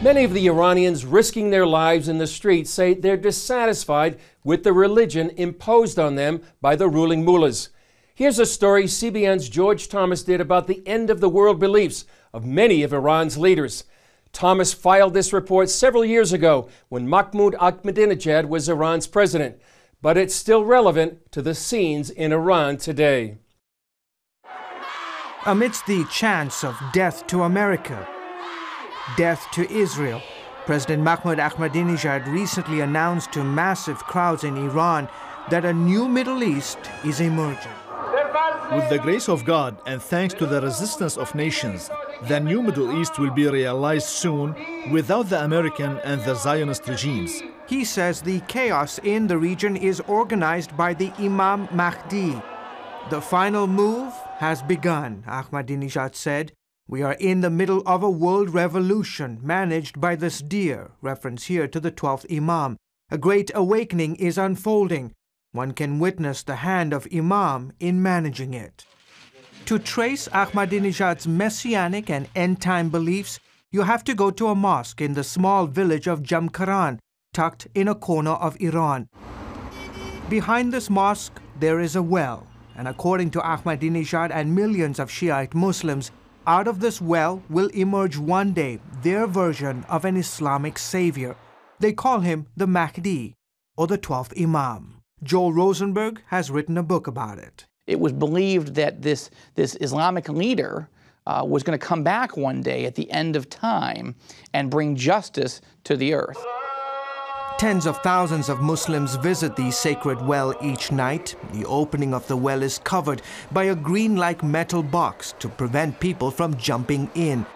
Many of the Iranians risking their lives in the streets say they're dissatisfied with the religion imposed on them by the ruling mullahs. Here's a story CBN's George Thomas did about the end of the world beliefs of many of Iran's leaders. Thomas filed this report several years ago when Mahmoud Ahmadinejad was Iran's president, but it's still relevant to the scenes in Iran today. Amidst the chants of death to America, death to Israel, President Mahmoud Ahmadinejad recently announced to massive crowds in Iran that a new Middle East is emerging. With the grace of God and thanks to the resistance of nations, the new Middle East will be realized soon without the American and the Zionist regimes. He says the chaos in the region is organized by the Imam Mahdi. The final move has begun, Ahmadinejad said. We are in the middle of a world revolution managed by this dear, reference here to the 12th Imam. A great awakening is unfolding. One can witness the hand of Imam in managing it. To trace Ahmadinejad's messianic and end-time beliefs, you have to go to a mosque in the small village of Jamkaran, tucked in a corner of Iran. Behind this mosque, there is a well, and according to Ahmadinejad and millions of Shiite Muslims, out of this well will emerge one day their version of an Islamic savior. They call him the Mahdi, or the 12th Imam. Joel Rosenberg has written a book about it. It was believed that this Islamic leader was going to come back one day at the end of time and bring justice to the earth. Tens of thousands of Muslims visit the sacred well each night. The opening of the well is covered by a green-like metal box to prevent people from jumping in.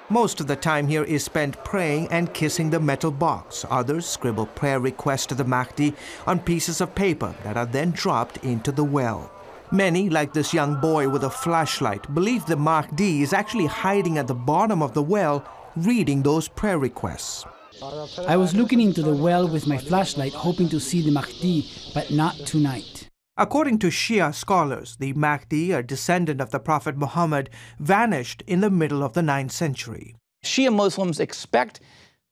Most of the time here is spent praying and kissing the metal box. Others scribble prayer requests to the Mahdi on pieces of paper that are then dropped into the well. Many, like this young boy with a flashlight, believe the Mahdi is actually hiding at the bottom of the well, reading those prayer requests. I was looking into the well with my flashlight, hoping to see the Mahdi, but not tonight. According to Shia scholars, the Mahdi, a descendant of the Prophet Muhammad, vanished in the middle of the 9th century. Shia Muslims expect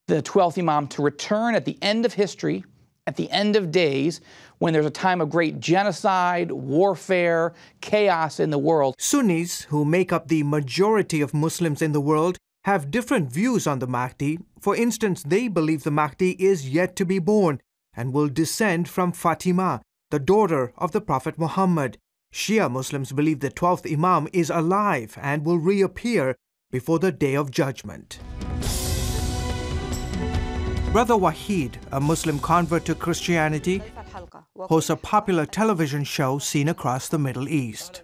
the 12th Imam to return at the end of history, at the end of days, when there's a time of great genocide, warfare, chaos in the world. Sunnis, who make up the majority of Muslims in the world, have different views on the Mahdi. For instance, they believe the Mahdi is yet to be born and will descend from Fatima, the daughter of the Prophet Muhammad. Shia Muslims believe the 12th Imam is alive and will reappear before the Day of Judgment. Brother Wahid, a Muslim convert to Christianity, hosts a popular television show seen across the Middle East.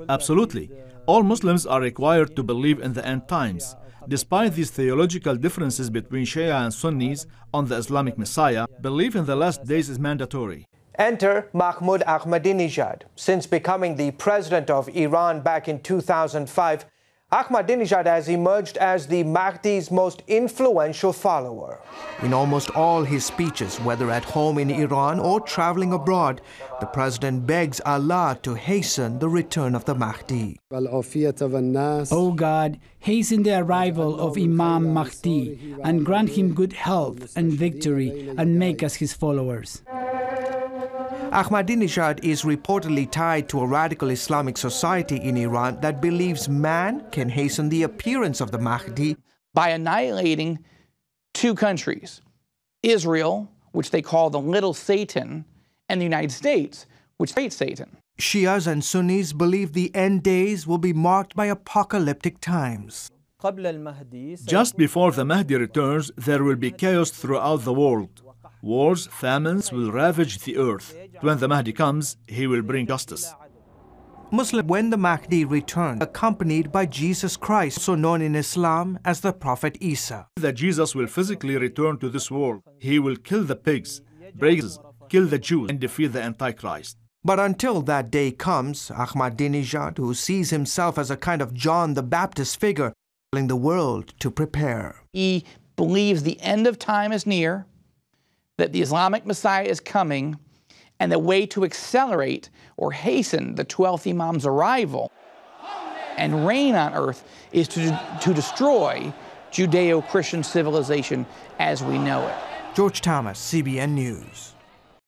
Absolutely. All Muslims are required to believe in the end times. Despite these theological differences between Shia and Sunnis on the Islamic Messiah, belief in the last days is mandatory. Enter Mahmoud Ahmadinejad. Since becoming the president of Iran back in 2005, Ahmadinejad has emerged as the Mahdi's most influential follower. In almost all his speeches, whether at home in Iran or traveling abroad, the president begs Allah to hasten the return of the Mahdi. O God, hasten the arrival of Imam Mahdi and grant him good health and victory and make us his followers. Ahmadinejad is reportedly tied to a radical Islamic society in Iran that believes man can hasten the appearance of the Mahdi by annihilating two countries, Israel, which they call the Little Satan, and the United States, which hates Satan. Shias and Sunnis believe the end days will be marked by apocalyptic times. Just before the Mahdi returns, there will be chaos throughout the world. Wars, famines will ravage the earth. When the Mahdi comes, he will bring justice. When the Mahdi returns, accompanied by Jesus Christ, also known in Islam as the Prophet Isa. That Jesus will physically return to this world. He will kill the pigs, kill the Jews, and defeat the Antichrist. But until that day comes, Ahmadinejad, who sees himself as a kind of John the Baptist figure, telling the world to prepare. He believes the end of time is near, that the Islamic Messiah is coming, and the way to accelerate or hasten the 12th Imam's arrival and reign on earth is to destroy Judeo-Christian civilization as we know it. George Thomas, CBN News.